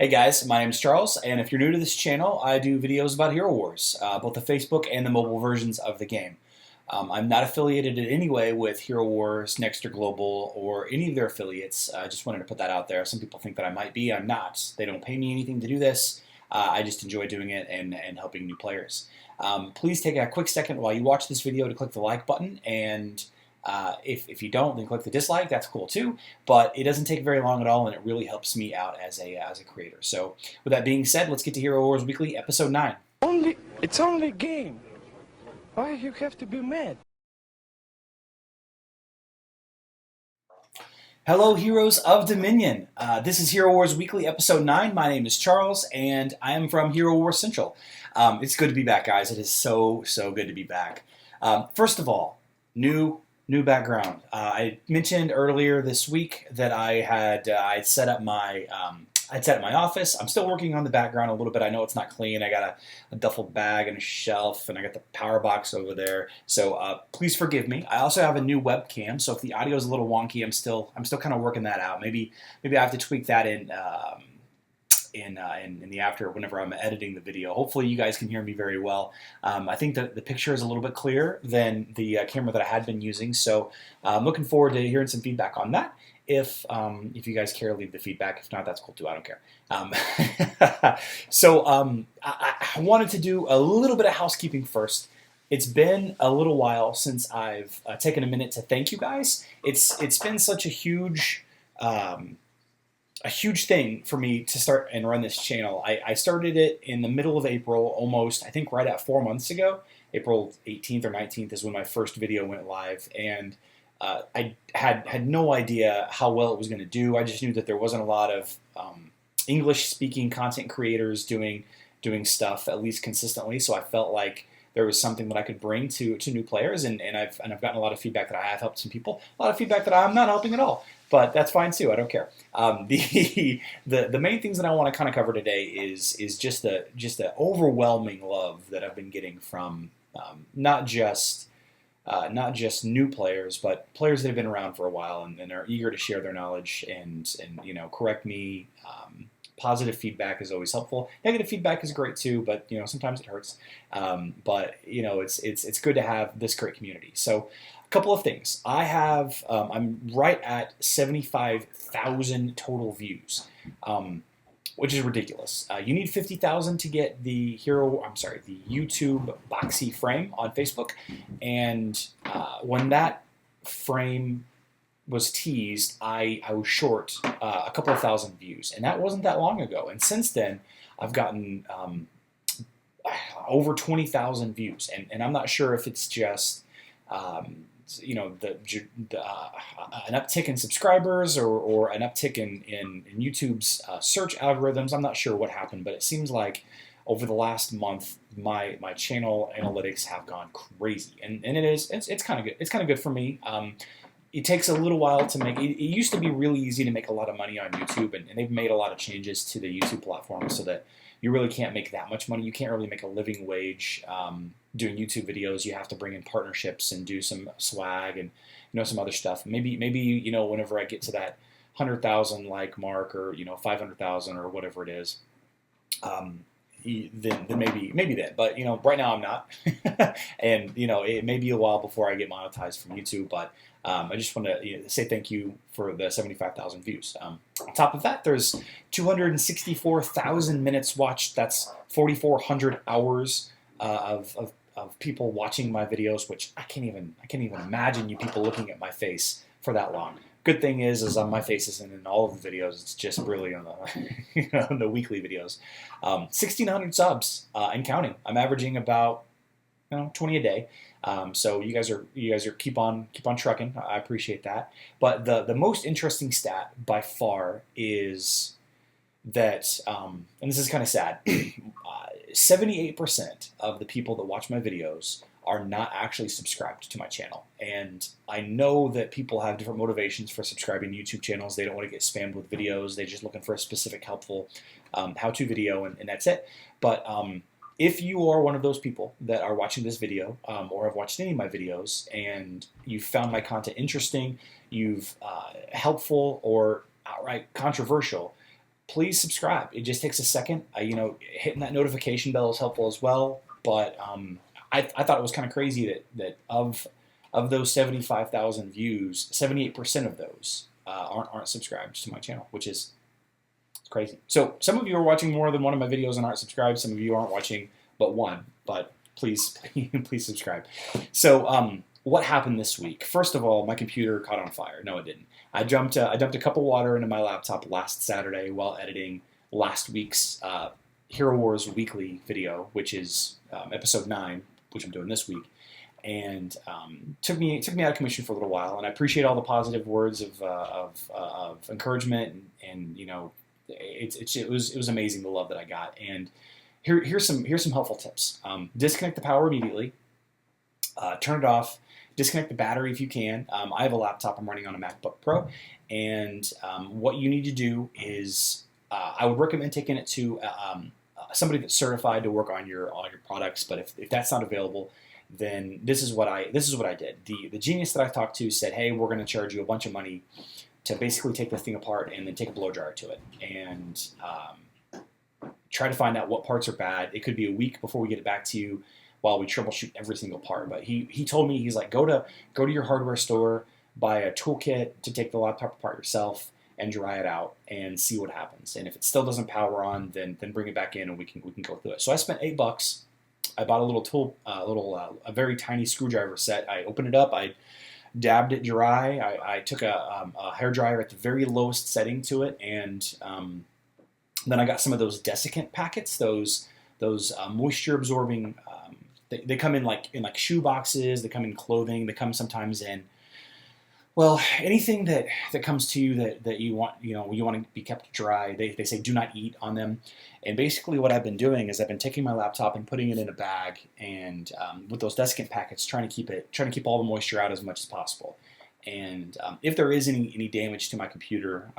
Hey guys, my name is Charles, and if you're new to this channel, I do videos about Hero Wars, both the Facebook and the mobile versions of the game. I'm not affiliated in any way with Hero Wars, Nextersglobal, or any of their affiliates. I just wanted to put that out there. Some people think that I might be. I'm not. They don't pay me anything to do this. I just enjoy doing it and helping new players. Please take a quick second while you watch this video to click the like button, and if you don't, then click the dislike. That's cool too. But it doesn't take very long at all, and it really helps me out as a creator. So with that being said, let's get to Hero Wars Weekly, episode 9. It's only a game. Why you have to be mad? Hello, heroes of Dominion. This is Hero Wars Weekly, episode 9. My name is Charles, and I am from Hero Wars Central. It's good to be back, guys. It is so good to be back. First of all, new background. I mentioned earlier this week that I'd set up my office. I'm still working on the background a little bit. I know it's not clean. I got a duffel bag and a shelf, and I got the power box over there. So please forgive me. I also have a new webcam, so if the audio is a little wonky, I'm still kind of working that out. Maybe I have to tweak that in the after whenever I'm editing the video. Hopefully you guys can hear me very well. I think that the picture is a little bit clearer than the camera that I had been using, so I'm looking forward to hearing some feedback on that. If you guys care, leave the feedback. If not, that's cool too. I don't care. I wanted to do a little bit of housekeeping first. It's been a little while since I've taken a minute to thank you guys. It's been such a huge thing for me to start and run this channel. I started it in the middle of April, almost, I think right at 4 months ago. April 18th or 19th is when my first video went live, and I had no idea how well it was going to do. I just knew that there wasn't a lot of English-speaking content creators doing stuff, at least consistently, so I felt like there was something that I could bring to new players, and I've gotten a lot of feedback that I have helped some people, a lot of feedback that I'm not helping at all. But that's fine too. I don't care. The main things that I want to kind of cover today is just the overwhelming love that I've been getting from not just new players, but players that have been around for a while and are eager to share their knowledge and correct me. Positive feedback is always helpful. Negative feedback is great too, but sometimes it hurts. But it's good to have this great community. So a couple of things. I'm right at 75,000 total views, which is ridiculous. You need 50,000 to get the YouTube Buccini frame on Facebook, and when that frame was teased, I was short a couple of thousand views, and that wasn't that long ago. And since then, I've gotten over 20,000 views, and I'm not sure if it's just an uptick in subscribers or an uptick in YouTube's search algorithms. I'm not sure what happened, but it seems like over the last month, my channel analytics have gone crazy, and it's kind of good. It's kind of good for me. It takes a little while to make. It used to be really easy to make a lot of money on YouTube, and they've made a lot of changes to the YouTube platform so that you really can't make that much money. You can't really make a living wage doing YouTube videos. You have to bring in partnerships and do some swag and some other stuff. Maybe whenever I get to that 100,000 like mark, or 500,000 or whatever it is, then maybe then. But right now I'm not, and it may be a while before I get monetized from YouTube. But I just want to say thank you for the 75,000 views. On top of that, there's 264,000 minutes watched. That's 4,400 hours of people watching my videos, which I can't even imagine you people looking at my face for that long. Good thing is on my face isn't in all of the videos. It's just really on the on the weekly videos. 1,600 subs and counting. I'm averaging about 20 a day. So you guys are keep on trucking. I appreciate that. But the most interesting stat by far is that, and this is kind of sad, 78% of the people that watch my videos are not actually subscribed to my channel. And I know that people have different motivations for subscribing to YouTube channels. They don't want to get spammed with videos. They're just looking for a specific helpful how-to video, and that's it. But if you are one of those people that are watching this video or have watched any of my videos and you've found my content interesting, you've helpful or outright controversial, please subscribe. It just takes a second. Hitting that notification bell is helpful as well. But I thought it was kind of crazy that of those 75,000 views, 78% of those aren't subscribed to my channel, which is crazy. So some of you are watching more than one of my videos and aren't subscribed. Some of you aren't watching but one. But please subscribe. So what happened this week? First of all, my computer caught on fire. No, it didn't. I dumped a cup of water into my laptop last Saturday while editing last week's Hero Wars Weekly video, which is episode 9, which I'm doing this week, and took me out of commission for a little while. And I appreciate all the positive words of encouragement, and it was amazing the love that I got. And here's some helpful tips. Disconnect the power immediately. Turn it off. Disconnect the battery if you can. I have a laptop. I'm running on a MacBook Pro, and what you need to do is I would recommend taking it to somebody that's certified to work on your products. But if that's not available, then this is what I did. The genius that I talked to said, hey, we're going to charge you a bunch of money to basically take the thing apart and then take a blow dryer to it and try to find out what parts are bad. It could be a week before we get it back to you while we troubleshoot every single part. But he told me, he's like, go to your hardware store, buy a toolkit to take the laptop apart yourself and dry it out and see what happens. And if it still doesn't power on, then bring it back in and we can go through it. So I spent $8. I bought a little tool, a very tiny screwdriver set. I opened it up. I dabbed it dry. I took a hair dryer at the very lowest setting to it, and then I got some of those desiccant packets, those moisture absorbing. They come in like shoe boxes. They come in clothing. They come sometimes in, well, anything that comes to you that you want to be kept dry. They say do not eat on them. And basically what I've been doing is I've been taking my laptop and putting it in a bag, and with those desiccant packets, trying to keep all the moisture out as much as possible. And if there is any damage to my computer,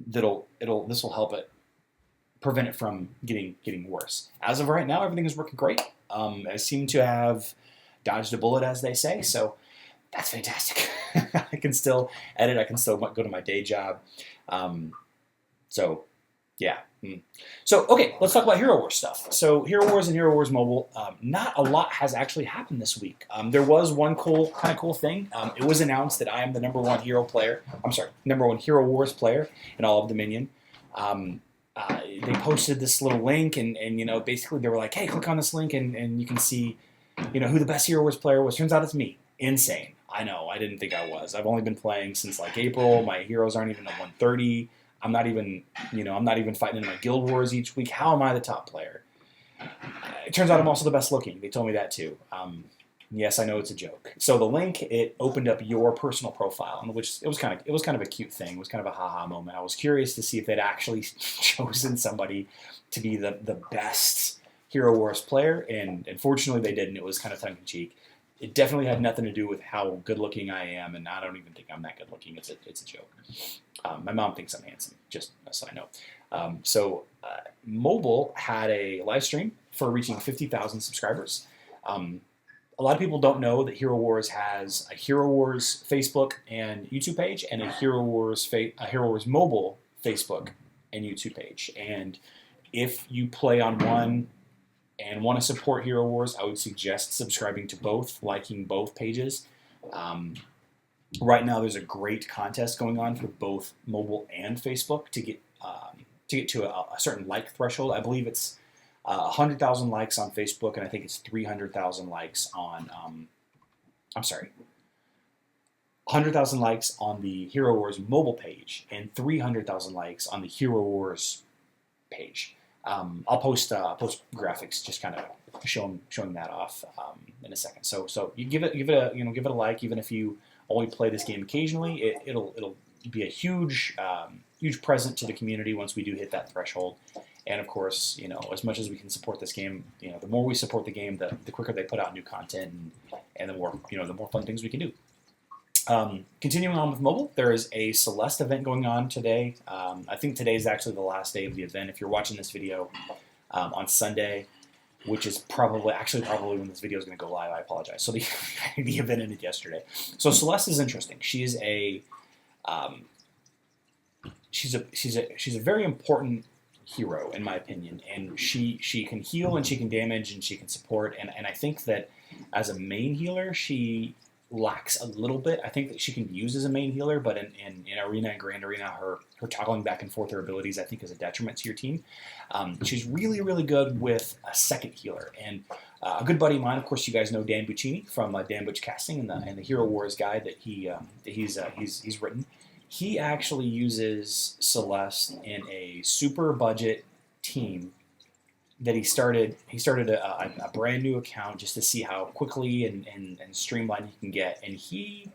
this will help it prevent it from getting worse. As of right now, everything is working great. I seem to have dodged a bullet, as they say, so that's fantastic. I can still edit. I can still go to my day job. So, yeah. So, okay, let's talk about Hero Wars stuff. So, Hero Wars and Hero Wars Mobile, not a lot has actually happened this week. There was one kind of cool thing. It was announced that I am the number one Hero Wars player in all of Dominion. They posted this little link, and basically they were like, hey, click on this link and you can see who the best Hero Wars player was. Turns out it's me. Insane. I know. I didn't think I was. I've only been playing since like April. My heroes aren't even at 130. I'm not even fighting in my guild wars each week. How am I the top player? It turns out I'm also the best looking. They told me that too. Yes, I know it's a joke. So the link, it opened up your personal profile, which it was kind of a cute thing. It was kind of a haha moment. I was curious to see if they'd actually chosen somebody to be the best Hero Wars player, and fortunately they didn't. It was kind of tongue in cheek. It definitely had nothing to do with how good looking I am, and I don't even think I'm that good looking. It's a joke. My mom thinks I'm handsome, just so I know. Mobile had a live stream for reaching 50,000 subscribers. A lot of people don't know that Hero Wars has a Hero Wars Facebook and YouTube page, and a Hero Wars Mobile Facebook and YouTube page. And if you play on one and want to support Hero Wars, I would suggest subscribing to both, liking both pages. Right now, there's a great contest going on for both mobile and Facebook to get to a certain like threshold. I believe it's 100,000 likes on Facebook, and I think it's 300,000 likes on. 100,000 likes on the Hero Wars mobile page, and 300,000 likes on the Hero Wars page. I'll post graphics just kind of showing that off in a second. So you give it a like, even if you only play this game occasionally. It'll be a huge present to the community once we do hit that threshold. And of course, as much as we can support this game, the more we support the game, the quicker they put out new content, and the more fun things we can do. Continuing on with mobile, there is a Celeste event going on today. I think today is actually the last day of the event. If you're watching this video on Sunday, which is probably when this video is going to go live, I apologize. So the event ended yesterday. So Celeste is interesting. She is she's a very important hero in my opinion, and she can heal and she can damage and she can support, and I think that as a main healer she lacks a little bit. I think that she can be used as a main healer, but in Arena and Grand Arena, her toggling back and forth her abilities I think is a detriment to your team. She's really, really good with a second healer, and a good buddy of mine, of course, you guys know Dan Buccini from Dan Butch Casting and the Hero Wars guide that he's written. He actually uses Celeste in a super budget team that he started a brand new account just to see how quickly and streamlined he can get, and he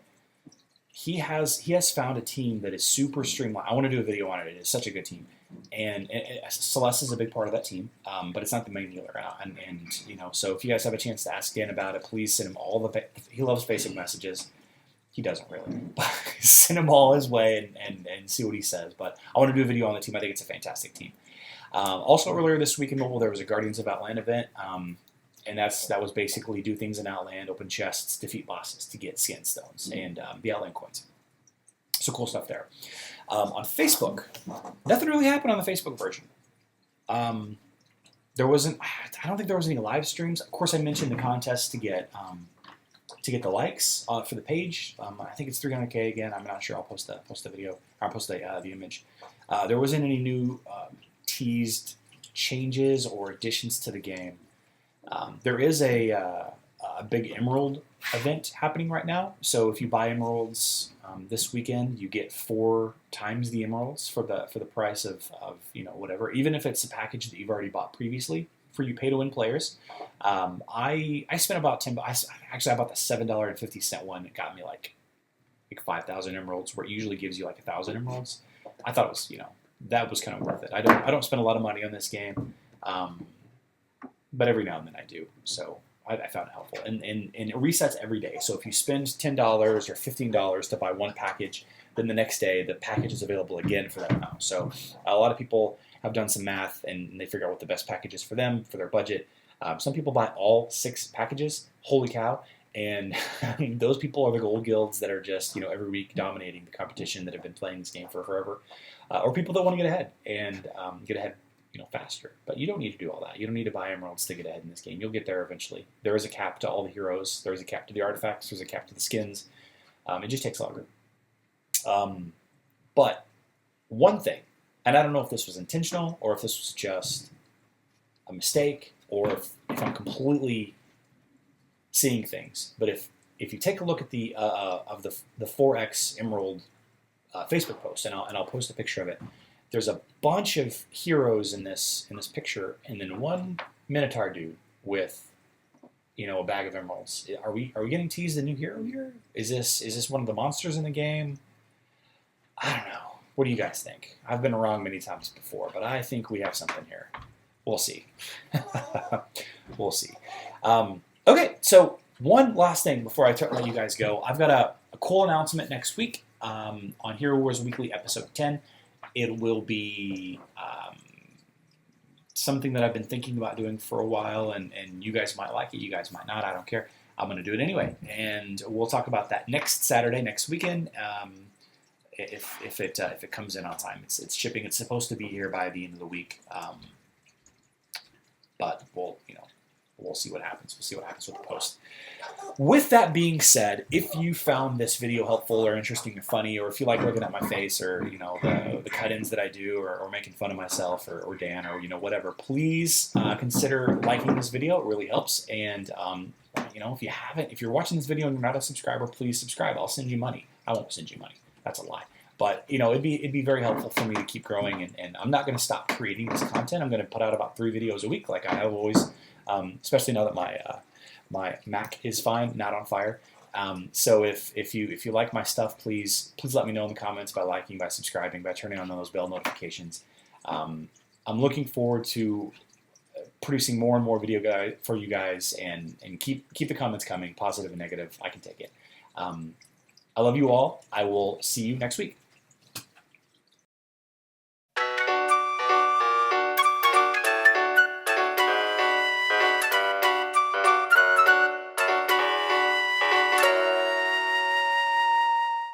has found a team that is super streamlined. I want to do a video on it. It is such a good team, and Celeste is a big part of that team, but it's not the main healer. And so if you guys have a chance to ask Dan about it, please send him all the. He loves basic messages. He doesn't really, but send him all his way and see what he says. But I want to do a video on the team. I think it's a fantastic team. Also, earlier this week in mobile, there was a Guardians of Outland event, and that was basically do things in Outland, open chests, defeat bosses to get skin stones and the Outland coins. So cool stuff there. On Facebook, nothing really happened on the Facebook version. There wasn't. I don't think there was any live streams. Of course, I mentioned the contest to get the likes for the page. I think it's 300K again. I'm not sure. I'll post the video. I'll post the image. There wasn't any new teased changes or additions to the game. There is a big Emerald event happening right now. So if you buy Emeralds this weekend, you get 4 times the Emeralds for the price of whatever. Even if it's a package that you've already bought previously for you pay-to-win players. I spent about $10. Actually, I bought the $7.50 one. It got me like 5,000 Emeralds, where it usually gives you like 1,000 Emeralds. I thought it was that was kind of worth it. I don't spend a lot of money on this game, but every now and then I do. So I found it helpful, and it resets every day. So if you spend $10 or $15 to buy one package, then the next day the package is available again for that amount. So a lot of people have done some math and they figure out what the best package is for them, for their budget. Some people buy all 6 packages. Holy cow. And those people are the gold guilds that are just, every week dominating the competition, that have been playing this game for forever. Or people that want to get ahead and get ahead, faster. But you don't need to do all that. You don't need to buy emeralds to get ahead in this game. You'll get there eventually. There is a cap to all the heroes. There is a cap to the artifacts. There's a cap to the skins. It just takes longer. But one thing, and I don't know if this was intentional or if this was just a mistake or if I'm completely seeing things, but if you take a look at the 4X Emerald Facebook post, and I'll post a picture of it, there's a bunch of heroes in this picture, and then one Minotaur dude with a bag of emeralds. Are we getting teased a new hero here? Is this one of the monsters in the game? I don't know. What do you guys think? I've been wrong many times before, but I think we have something here. We'll see. We'll see. Okay, so one last thing before I let you guys go. I've got a cool announcement next week on Hero Wars Weekly episode 10. It will be something that I've been thinking about doing for a while, and you guys might like it, you guys might not, I don't care. I'm going to do it anyway, and we'll talk about that next Saturday, next weekend, if it comes in on time. It's shipping. It's supposed to be here by the end of the week, but we'll see what happens. We'll see what happens with the post. With that being said, if you found this video helpful or interesting or funny, or if you like looking at my face, or the cut-ins that I do, or making fun of myself or Dan, or whatever, please consider liking this video. It really helps. And if you're watching this video and you're not a subscriber, please subscribe. I'll send you money. I won't send you money. That's a lie. But it'd be very helpful for me to keep growing, and I'm not going to stop creating this content. I'm going to put out about 3 videos a week, like I have always. Especially now that my Mac is fine, not on fire. So if you like my stuff, please let me know in the comments by liking, by subscribing, by turning on those bell notifications. I'm looking forward to producing more and more video for you guys, and keep the comments coming, positive and negative. I can take it. I love you all. I will see you next week.